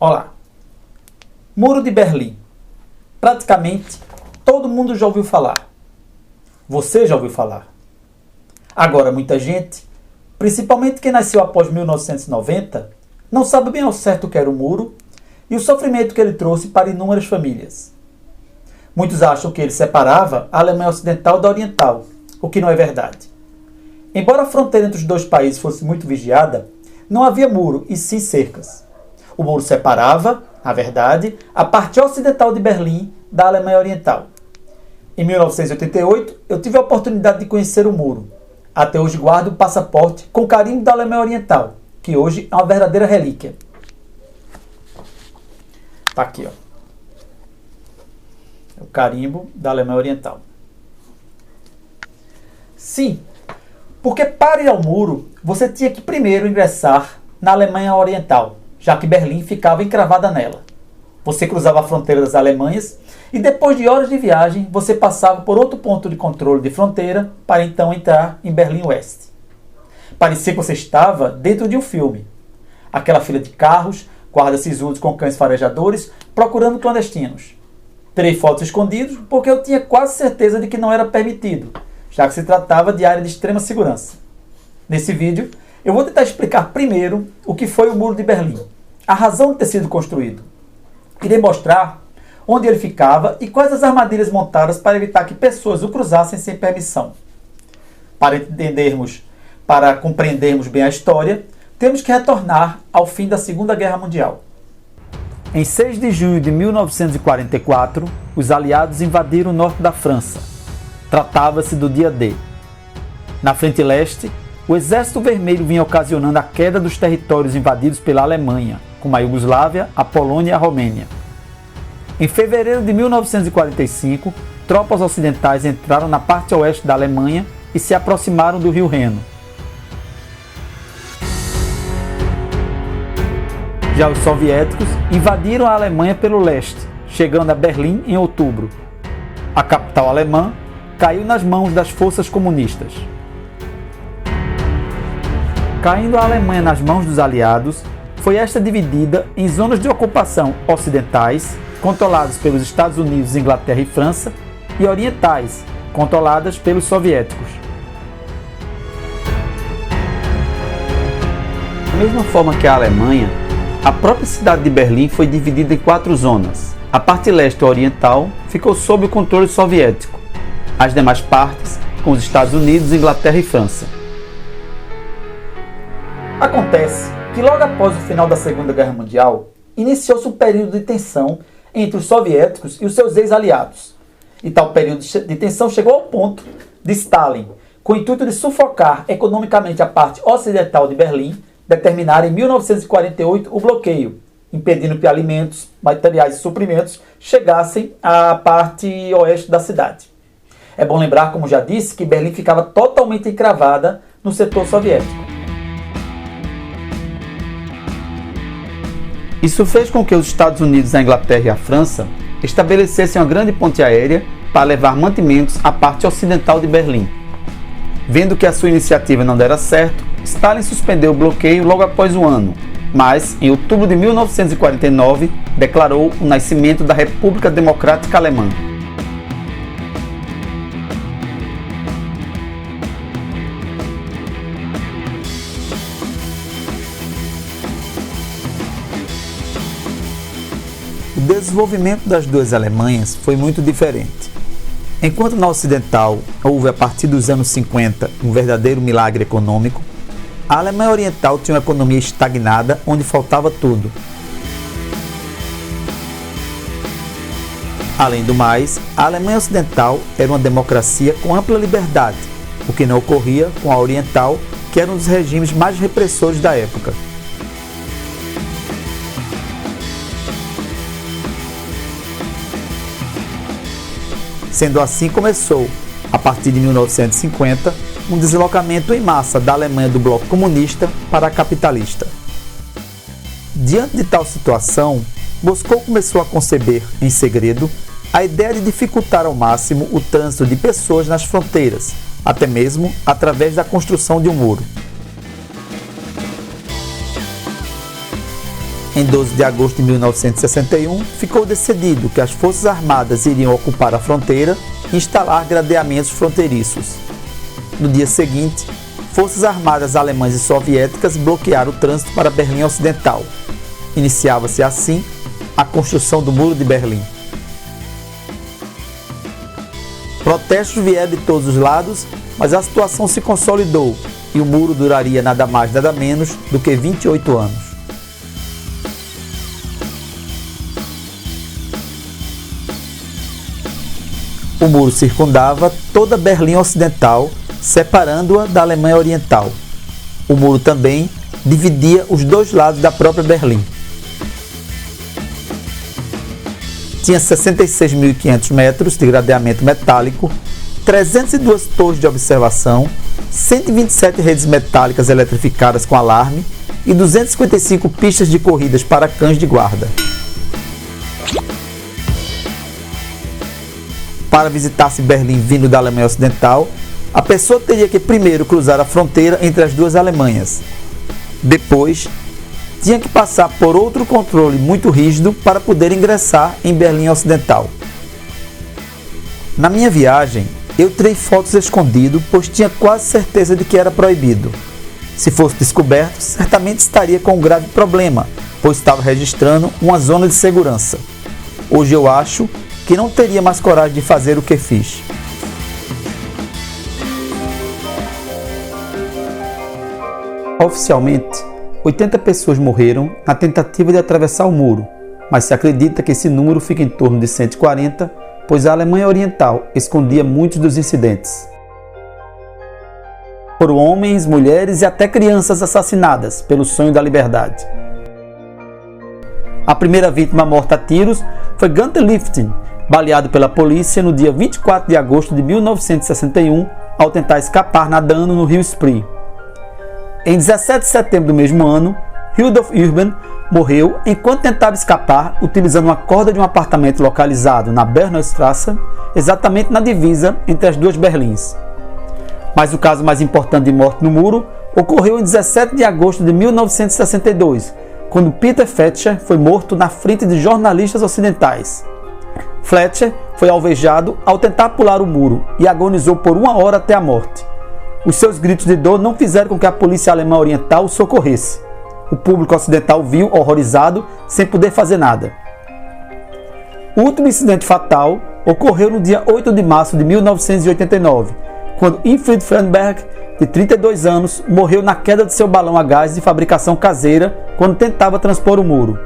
Olá. Muro de Berlim. Praticamente todo mundo já ouviu falar. Você já ouviu falar. Agora, muita gente, principalmente quem nasceu após 1990, não sabe bem ao certo o que era o muro e o sofrimento que ele trouxe para inúmeras famílias. Muitos acham que ele separava a Alemanha Ocidental da Oriental, o que não é verdade. Embora a fronteira entre os dois países fosse muito vigiada, não havia muro e sim cercas. O muro separava, na verdade, a parte ocidental de Berlim da Alemanha Oriental. Em 1988, eu tive a oportunidade de conhecer o muro. Até hoje guardo o passaporte com carimbo da Alemanha Oriental, que hoje é uma verdadeira relíquia. Está aqui, ó. É o carimbo da Alemanha Oriental. Sim, porque para ir ao muro, você tinha que primeiro ingressar na Alemanha Oriental, já que Berlim ficava encravada nela. Você cruzava a fronteira das Alemanhas e depois de horas de viagem, você passava por outro ponto de controle de fronteira para então entrar em Berlim Oeste. Parecia que você estava dentro de um filme. Aquela fila de carros, guardas sisudos com cães farejadores, procurando clandestinos. Tirei fotos escondidos porque eu tinha quase certeza de que não era permitido, já que se tratava de área de extrema segurança. Nesse vídeo, eu vou tentar explicar primeiro o que foi o Muro de Berlim, a razão de ter sido construído. Irei mostrar onde ele ficava e quais as armadilhas montadas para evitar que pessoas o cruzassem sem permissão. Para compreendermos bem a história, temos que retornar ao fim da Segunda Guerra Mundial. Em 6 de junho de 1944, os aliados invadiram o norte da França. Tratava-se do dia D. Na frente leste, o Exército Vermelho vinha ocasionando a queda dos territórios invadidos pela Alemanha, como a Iugoslávia, a Polônia e a Romênia. Em fevereiro de 1945, tropas ocidentais entraram na parte oeste da Alemanha e se aproximaram do rio Reno. Já os soviéticos invadiram a Alemanha pelo leste, chegando a Berlim em outubro. A capital alemã caiu nas mãos das forças comunistas. Caindo a Alemanha nas mãos dos aliados, foi esta dividida em zonas de ocupação ocidentais, controladas pelos Estados Unidos, Inglaterra e França, e orientais, controladas pelos soviéticos. Da mesma forma que a Alemanha, a própria cidade de Berlim foi dividida em 4 zonas. A parte leste oriental ficou sob o controle soviético, as demais partes com os Estados Unidos, Inglaterra e França. Acontece que logo após o final da Segunda Guerra Mundial, iniciou-se um período de tensão entre os soviéticos e os seus ex-aliados. E tal período de tensão chegou ao ponto de Stalin, com o intuito de sufocar economicamente a parte ocidental de Berlim, determinar em 1948 o bloqueio, impedindo que alimentos, materiais e suprimentos chegassem à parte oeste da cidade. É bom lembrar, como já disse, que Berlim ficava totalmente encravada no setor soviético. Isso fez com que os Estados Unidos, a Inglaterra e a França estabelecessem uma grande ponte aérea para levar mantimentos à parte ocidental de Berlim. Vendo que a sua iniciativa não dera certo, Stalin suspendeu o bloqueio logo após o ano, mas, em outubro de 1949, declarou o nascimento da República Democrática Alemã. O desenvolvimento das duas Alemanhas foi muito diferente. Enquanto na ocidental houve a partir dos anos 50 um verdadeiro milagre econômico, a Alemanha Oriental tinha uma economia estagnada onde faltava tudo. Além do mais, a Alemanha Ocidental era uma democracia com ampla liberdade, o que não ocorria com a Oriental, que era um dos regimes mais repressores da época. Sendo assim, começou, a partir de 1950, um deslocamento em massa da Alemanha do bloco comunista para a capitalista. Diante de tal situação, Moscou começou a conceber, em segredo, a ideia de dificultar ao máximo o trânsito de pessoas nas fronteiras, até mesmo através da construção de um muro. Em 12 de agosto de 1961, ficou decidido que as Forças Armadas iriam ocupar a fronteira e instalar gradeamentos fronteiriços. No dia seguinte, Forças Armadas alemãs e soviéticas bloquearam o trânsito para Berlim Ocidental. Iniciava-se assim a construção do Muro de Berlim. Protestos vieram de todos os lados, mas a situação se consolidou e o muro duraria nada mais nada menos do que 28 anos. O muro circundava toda Berlim Ocidental, separando-a da Alemanha Oriental. O muro também dividia os dois lados da própria Berlim. Tinha 66.500 metros de gradeamento metálico, 302 torres de observação, 127 redes metálicas eletrificadas com alarme e 255 pistas de corridas para cães de guarda. Para visitar-se Berlim vindo da Alemanha Ocidental, a pessoa teria que primeiro cruzar a fronteira entre as duas Alemanhas. Depois, tinha que passar por outro controle muito rígido para poder ingressar em Berlim Ocidental. Na minha viagem, eu tirei fotos escondido, pois tinha quase certeza de que era proibido. Se fosse descoberto, certamente estaria com um grave problema, pois estava registrando uma zona de segurança. Hoje eu acho que não teria mais coragem de fazer o que fiz. Oficialmente, 80 pessoas morreram na tentativa de atravessar o muro, mas se acredita que esse número fica em torno de 140, pois a Alemanha Oriental escondia muitos dos incidentes. Foram homens, mulheres e até crianças assassinadas pelo sonho da liberdade. A primeira vítima morta a tiros foi Gunther Lifting, baleado pela polícia no dia 24 de agosto de 1961 ao tentar escapar nadando no rio Spree. Em 17 de setembro do mesmo ano, Rudolf Urban morreu enquanto tentava escapar utilizando uma corda de um apartamento localizado na Bernaustrasse, exatamente na divisa entre as duas Berlins. Mas o caso mais importante de morte no muro ocorreu em 17 de agosto de 1962, quando Peter Fletcher foi morto na frente de jornalistas ocidentais. Fletcher foi alvejado ao tentar pular o muro e agonizou por 1 hora até a morte. Os seus gritos de dor não fizeram com que a polícia alemã oriental o socorresse. O público ocidental viu, horrorizado, sem poder fazer nada. O último incidente fatal ocorreu no dia 8 de março de 1989, quando Infrid Frenberg, de 32 anos, morreu na queda de seu balão a gás de fabricação caseira quando tentava transpor o muro.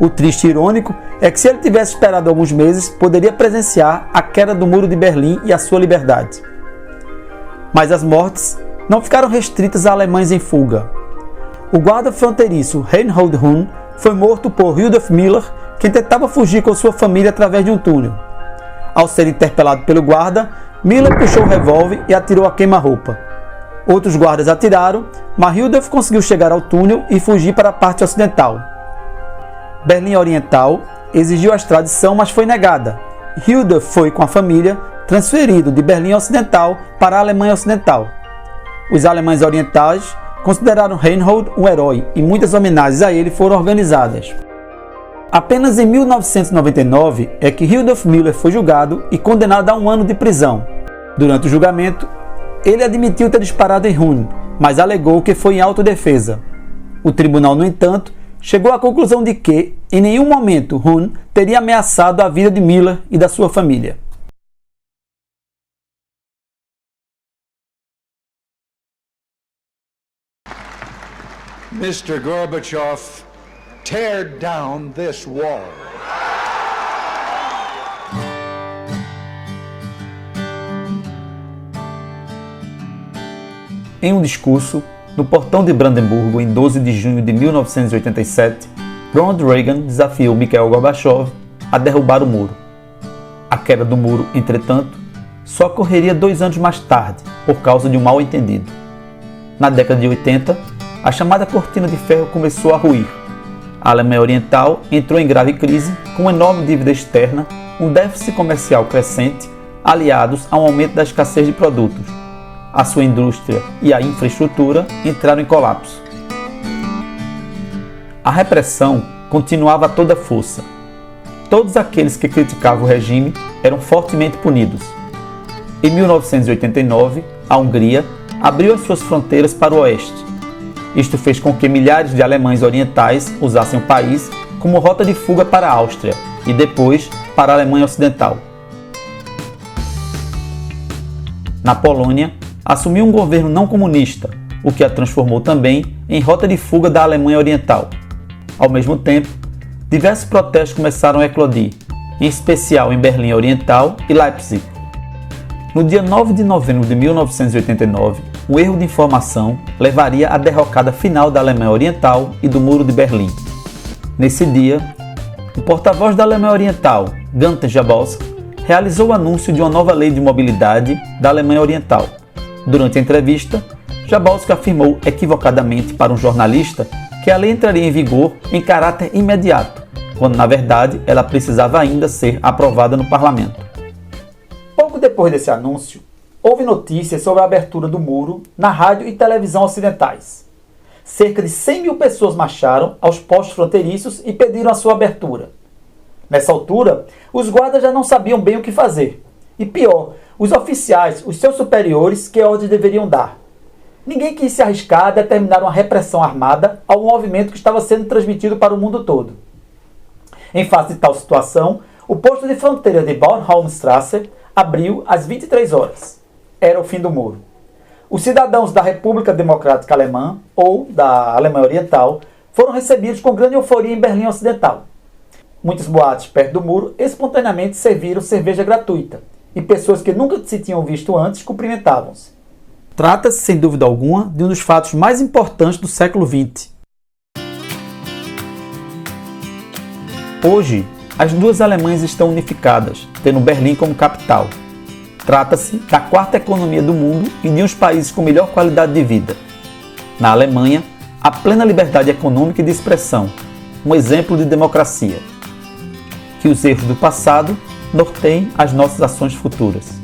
O triste e irônico é que se ele tivesse esperado alguns meses, poderia presenciar a queda do Muro de Berlim e a sua liberdade. Mas as mortes não ficaram restritas a alemães em fuga. O guarda fronteiriço Reinhold Hunn foi morto por Rudolf Müller, quem tentava fugir com sua família através de um túnel. Ao ser interpelado pelo guarda, Müller puxou o revólver e atirou a queima-roupa. Outros guardas atiraram, mas Rudolf conseguiu chegar ao túnel e fugir para a parte ocidental. Berlim Oriental exigiu a extradição, mas foi negada. Rudolf foi com a família transferido de Berlim Ocidental para a Alemanha Ocidental. Os alemães orientais consideraram Reinhold um herói e muitas homenagens a ele foram organizadas. Apenas em 1999 é que Rudolf Müller foi julgado e condenado a 1 ano de prisão. Durante o julgamento, ele admitiu ter disparado em Hunn, mas alegou que foi em autodefesa. O tribunal, no entanto, chegou à conclusão de que, em nenhum momento, Hunn teria ameaçado a vida de Müller e da sua família. Mr. Gorbachev, tear down this wall. Em um discurso, no portão de Brandemburgo, em 12 de junho de 1987, Ronald Reagan desafiou Mikhail Gorbachev a derrubar o muro. A queda do muro, entretanto, só ocorreria 2 anos mais tarde, por causa de um mal-entendido. Na década de 80, a chamada cortina de ferro começou a ruir. A Alemanha Oriental entrou em grave crise, com uma enorme dívida externa, um déficit comercial crescente, aliados a um aumento da escassez de produtos. A sua indústria e a infraestrutura entraram em colapso. A repressão continuava a toda força. Todos aqueles que criticavam o regime eram fortemente punidos. Em 1989, a Hungria abriu as suas fronteiras para o oeste. Isto fez com que milhares de alemães orientais usassem o país como rota de fuga para a Áustria e depois para a Alemanha Ocidental. Na Polônia, assumiu um governo não comunista, o que a transformou também em rota de fuga da Alemanha Oriental. Ao mesmo tempo, diversos protestos começaram a eclodir, em especial em Berlim Oriental e Leipzig. No dia 9 de novembro de 1989, um erro de informação levaria à derrocada final da Alemanha Oriental e do Muro de Berlim. Nesse dia, o porta-voz da Alemanha Oriental, Gunther Schabowski, realizou o anúncio de uma nova lei de mobilidade da Alemanha Oriental. Durante a entrevista, Schabowski afirmou equivocadamente para um jornalista que a lei entraria em vigor em caráter imediato, quando na verdade ela precisava ainda ser aprovada no parlamento. Pouco depois desse anúncio, houve notícias sobre a abertura do muro na rádio e televisão ocidentais. Cerca de 100 mil pessoas marcharam aos postos fronteiriços e pediram a sua abertura. Nessa altura, os guardas já não sabiam bem o que fazer. E pior, os oficiais, os seus superiores, que ordens deveriam dar. Ninguém quis se arriscar a determinar uma repressão armada ao movimento que estava sendo transmitido para o mundo todo. Em face de tal situação, o posto de fronteira de Bornholmstrasse abriu às 23 horas. Era o fim do muro. Os cidadãos da República Democrática Alemã, ou da Alemanha Oriental, foram recebidos com grande euforia em Berlim Ocidental. Muitos boates perto do muro espontaneamente serviram cerveja gratuita, e pessoas que nunca se tinham visto antes cumprimentavam-se. Trata-se, sem dúvida alguma, de um dos fatos mais importantes do século XX. Hoje, as duas Alemanhas estão unificadas, tendo Berlim como capital. Trata-se da quarta economia do mundo e de um dos países com melhor qualidade de vida. Na Alemanha, há plena liberdade econômica e de expressão, um exemplo de democracia. Que os erros do passado norteiem as nossas ações futuras.